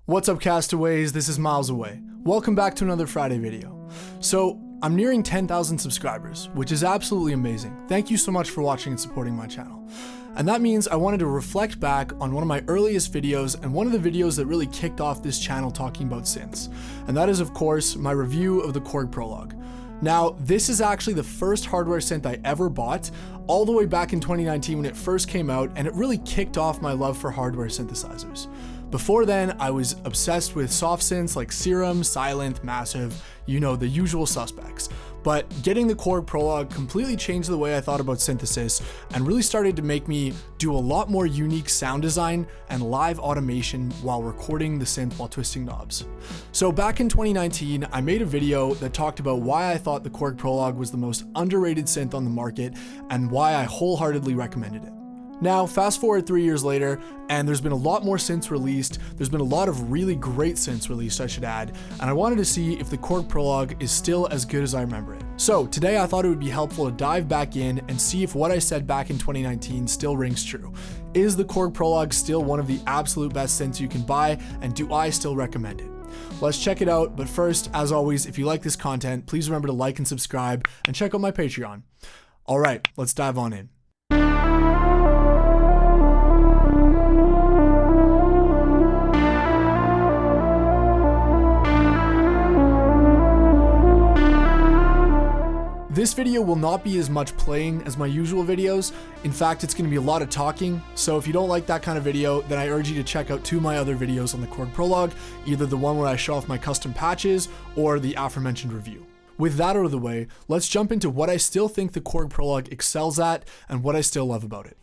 What's up, castaways? This is Miles Away. Welcome back to another Friday video. So, I'm nearing 10,000 subscribers, which is absolutely amazing. Thank you so much for watching and supporting my channel. And that means I wanted to reflect back on one of my earliest videos and one of the videos that really kicked off this channel talking about synths. And that is, of course, my review of the Korg Prologue. Now, this is actually the first hardware synth I ever bought, all the way back in 2019 when it first came out, and it really kicked off my love for hardware synthesizers. Before then, I was obsessed with soft synths like Serum, Silent, Massive, you know, the usual suspects. But getting the Korg Prologue completely changed the way I thought about synthesis and really started to make me do a lot more unique sound design and live automation while recording the synth while twisting knobs. So back in 2019, I made a video that talked about why I thought the Korg Prologue was the most underrated synth on the market and why I wholeheartedly recommended it. Now, fast forward 3 years later, and there's been a lot more synths released. There's been a lot of really great synths released, I should add, and I wanted to see if the Korg Prologue is still as good as I remember it. So today I thought it would be helpful to dive back in and see if what I said back in 2019 still rings true. Is the Korg Prologue still one of the absolute best synths you can buy, and do I still recommend it? Let's check it out, but first, as always, if you like this content, please remember to like and subscribe, and check out my Patreon. Alright, let's dive on in. This video will not be as much playing as my usual videos. In fact, it's going to be a lot of talking. So if you don't like that kind of video, then I urge you to check out two of my other videos on the Korg Prologue, either the one where I show off my custom patches or the aforementioned review. With that out of the way, let's jump into what I still think the Korg Prologue excels at and what I still love about it.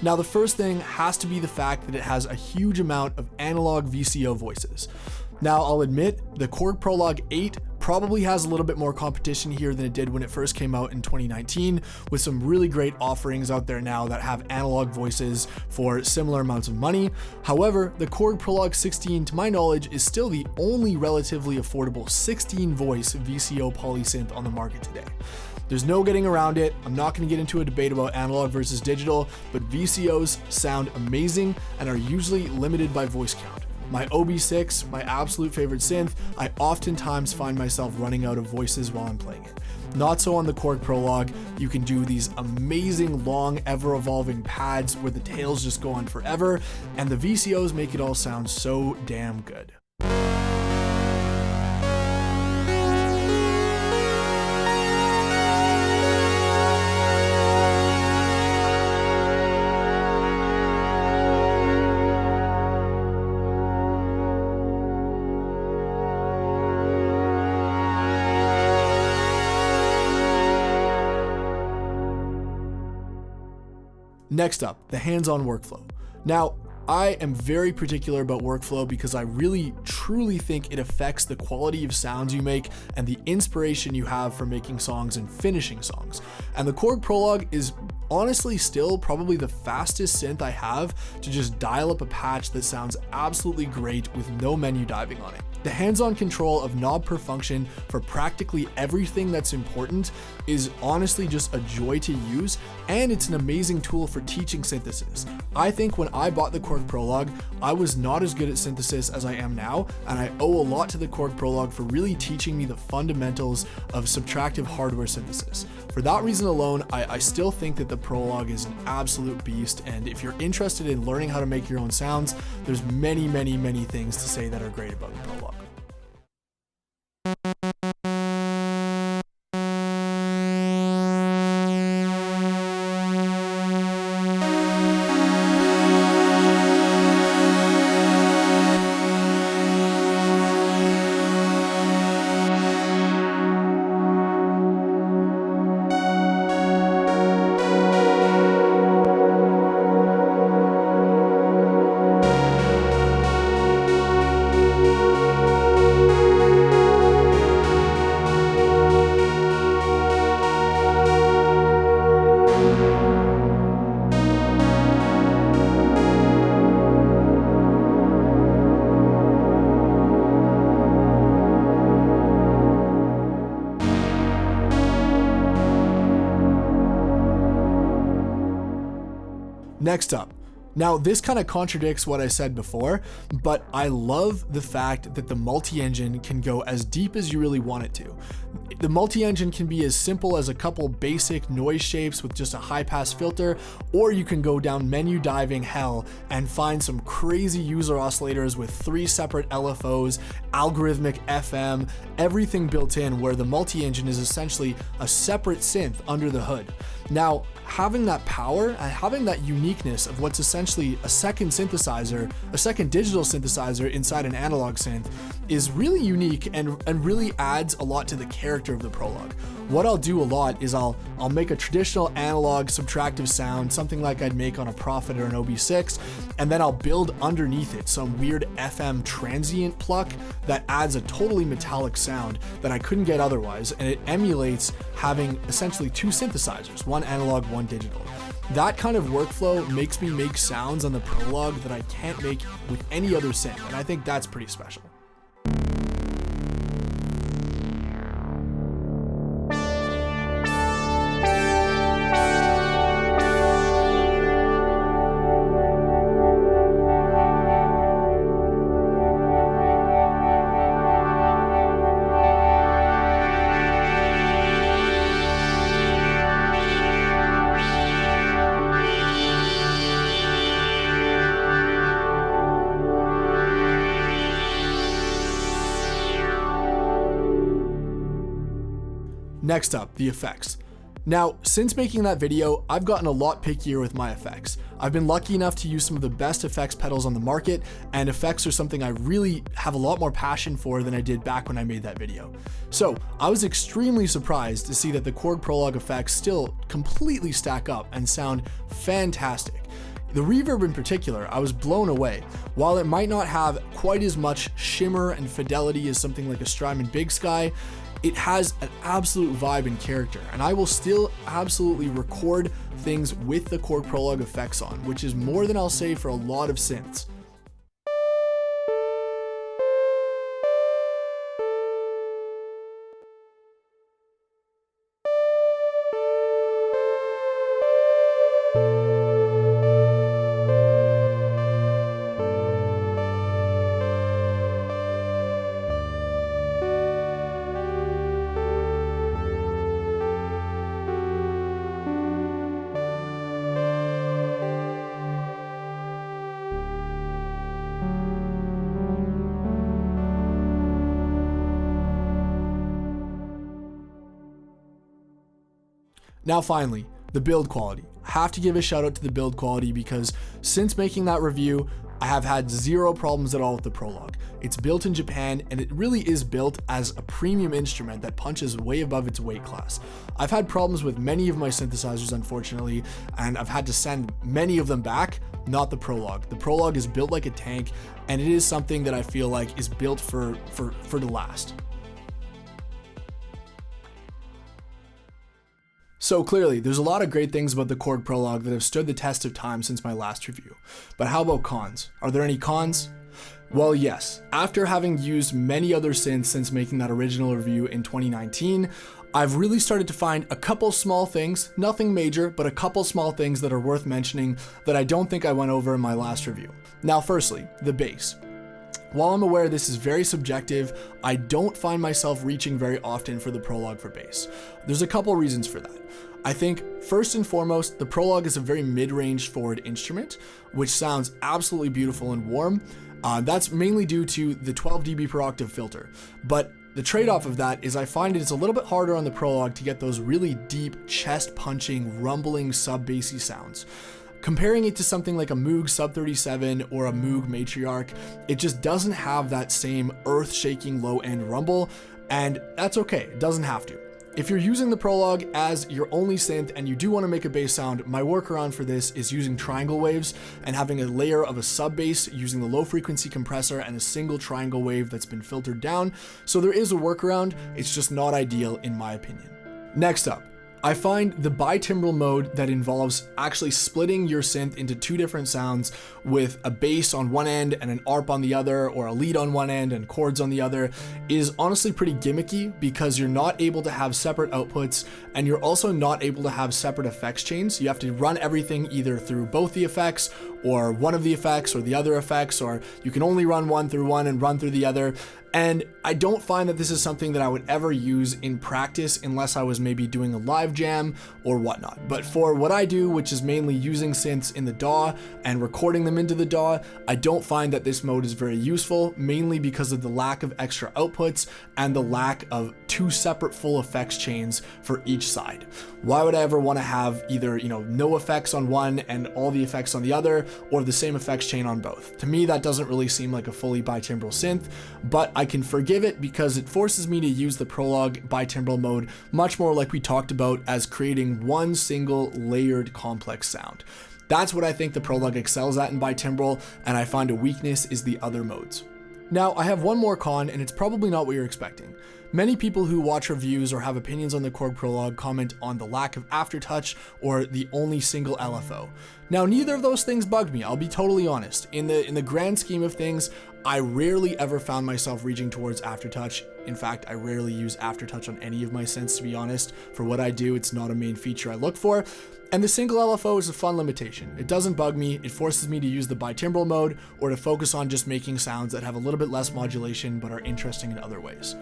Now, the first thing has to be the fact that it has a huge amount of analog VCO voices. Now, I'll admit, the Korg Prologue 8 probably has a little bit more competition here than it did when it first came out in 2019, with some really great offerings out there now that have analog voices for similar amounts of money. However, the Korg Prologue 16, to my knowledge, is still the only relatively affordable 16-voice VCO polysynth on the market today. There's no getting around it. I'm not going to get into a debate about analog versus digital, but VCOs sound amazing and are usually limited by voice count. My OB6, my absolute favorite synth, I oftentimes find myself running out of voices while I'm playing it. Not so on the Korg Prologue. You can do these amazing long ever-evolving pads where the tails just go on forever, and the VCOs make it all sound so damn good. Next up, the hands-on workflow. Now, I am very particular about workflow because I really, truly think it affects the quality of sounds you make and the inspiration you have for making songs and finishing songs. And the Korg Prologue is honestly still probably the fastest synth I have to just dial up a patch that sounds absolutely great with no menu diving on it. The hands-on control of knob per function for practically everything that's important is honestly just a joy to use, and it's an amazing tool for teaching synthesis. I think when I bought the Korg Prologue, I was not as good at synthesis as I am now, and I owe a lot to the Korg Prologue for really teaching me the fundamentals of subtractive hardware synthesis. For that reason alone, I still think that the Prologue is an absolute beast, and if you're interested in learning how to make your own sounds, there's many things to say that are great about the Prologue. Next up, Now, this kind of contradicts what I said before, but I love the fact that the multi-engine can go as deep as you really want it to. The multi-engine can be as simple as a couple basic noise shapes with just a high-pass filter, or you can go down menu diving hell and find some crazy user oscillators with 3 separate LFOs, algorithmic FM, everything built in, where the multi-engine is essentially a separate synth under the hood. Now, having that power and having that uniqueness of what's essentially a second synthesizer, a second digital synthesizer inside an analog synth, is really unique and really adds a lot to the character of the Prologue. What I'll do a lot is I'll make a traditional analog subtractive sound, something like I'd make on a Prophet or an OB6, and then I'll build underneath it some weird FM transient pluck that adds a totally metallic sound that I couldn't get otherwise, and it emulates having essentially 2 synthesizers, one analog, one digital. That kind of workflow makes me make sounds on the Prologue that I can't make with any other synth, and I think that's pretty special. Next up, the effects. Now, since making that video, I've gotten a lot pickier with my effects. I've been lucky enough to use some of the best effects pedals on the market, and effects are something I really have a lot more passion for than I did back when I made that video. So, I was extremely surprised to see that the Korg Prologue effects still completely stack up and sound fantastic. The reverb in particular, I was blown away. While it might not have quite as much shimmer and fidelity as something like a Strymon Big Sky, it has an absolute vibe and character, and I will still absolutely record things with the Korg Prologue effects on, which is more than I'll say for a lot of synths. Now finally, the build quality. I have to give a shout out to the build quality because since making that review, I have had 0 problems at all with the Prologue. It's built in Japan, and it really is built as a premium instrument that punches way above its weight class. I've had problems with many of my synthesizers, unfortunately, and I've had to send many of them back, not the Prologue. The Prologue is built like a tank, and it is something that I feel like is built for the last. So clearly, there's a lot of great things about the Korg Prologue that have stood the test of time since my last review. But how about cons? Are there any cons? Well, yes. After having used many other synths since making that original review in 2019, I've really started to find a couple small things, nothing major, but a couple small things that are worth mentioning that I don't think I went over in my last review. Now, firstly, the bass. While I'm aware this is very subjective, I don't find myself reaching very often for the Prologue for bass. There's a couple reasons for that. I think first and foremost, the Prologue is a very mid-range forward instrument, which sounds absolutely beautiful and warm. That's mainly due to the 12 dB per octave filter. But the trade-off of that is I find it's a little bit harder on the Prologue to get those really deep, chest-punching, rumbling, sub-bassy sounds. Comparing it to something like a Moog Sub 37 or a Moog Matriarch, it just doesn't have that same earth-shaking low-end rumble, and that's okay, it doesn't have to. If you're using the Prologue as your only synth and you do want to make a bass sound, my workaround for this is using triangle waves and having a layer of a sub bass using the low frequency compressor and a single triangle wave that's been filtered down. So there is a workaround, it's just not ideal in my opinion. Next up, I find the bitimbral mode that involves actually splitting your synth into 2 different sounds with a bass on one end and an arp on the other, or a lead on one end and chords on the other, is honestly pretty gimmicky because you're not able to have separate outputs and you're also not able to have separate effects chains. You have to run everything either through both the effects or one of the effects or the other effects, or you can only run one through one and run through the other. And I don't find that this is something that I would ever use in practice unless I was maybe doing a live jam or whatnot. But for what I do, which is mainly using synths in the DAW and recording them into the DAW, I don't find that this mode is very useful, mainly because of the lack of extra outputs and the lack of two separate full effects chains for each side. Why would I ever want to have either, no effects on one and all the effects on the other, or the same effects chain on both? To me, that doesn't really seem like a fully bitimbral synth, but I can forgive it because it forces me to use the Prologue bitimbral mode much more like we talked about, as creating one single layered complex sound. That's what I think the Prologue excels at in bitimbral, and I find a weakness is the other modes. Now, I have one more con, and it's probably not what you're expecting. Many people who watch reviews or have opinions on the Korg Prologue comment on the lack of aftertouch or the only single LFO. Now, neither of those things bugged me, I'll be totally honest. In the grand scheme of things, I rarely ever found myself reaching towards aftertouch. In fact, I rarely use aftertouch on any of my synths, to be honest. For what I do, it's not a main feature I look for. And the single LFO is a fun limitation. It doesn't bug me, it forces me to use the bitimbral mode or to focus on just making sounds that have a little bit less modulation but are interesting in other ways.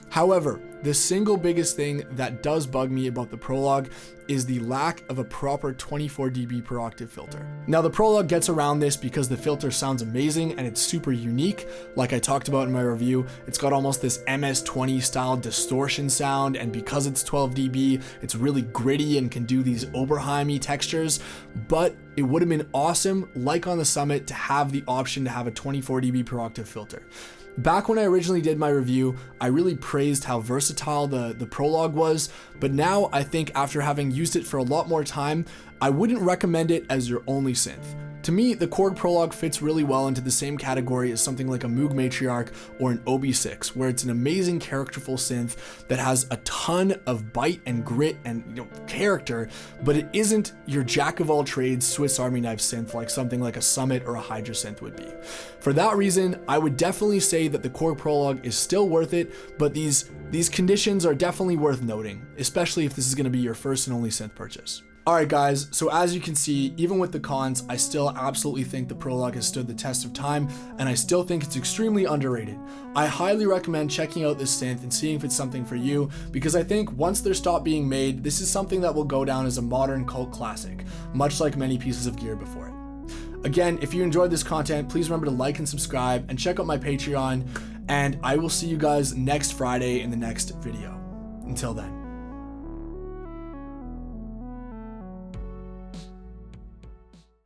However, the single biggest thing that does bug me about the Prologue is the lack of a proper 24 dB per octave filter. Now, the Prologue gets around this because the filter sounds amazing and it's super unique. Like I talked about in my review, it's got almost this MS-20 style distortion sound, and because it's 12 dB, it's really gritty and can do these Oberheim-y textures. But it would have been awesome, like on the Summit, to have the option to have a 24 dB per octave filter. Back when I originally did my review, I really praised how versatile the Prologue was, but now I think after having used it for a lot more time, I wouldn't recommend it as your only synth. To me, the Korg Prologue fits really well into the same category as something like a Moog Matriarch or an OB6, where it's an amazing characterful synth that has a ton of bite and grit and character, but it isn't your jack of all trades Swiss Army knife synth like something like a Summit or a Hydra synth would be. For that reason, I would definitely say that the Korg Prologue is still worth it, but these conditions are definitely worth noting, especially if this is going to be your first and only synth purchase. Alright guys, so as you can see, even with the cons, I still absolutely think the Prologue has stood the test of time, and I still think it's extremely underrated. I highly recommend checking out this synth and seeing if it's something for you, because I think once they're stopped being made, this is something that will go down as a modern cult classic, much like many pieces of gear before it. Again, if you enjoyed this content, please remember to like and subscribe, and check out my Patreon, and I will see you guys next Friday in the next video. Until then.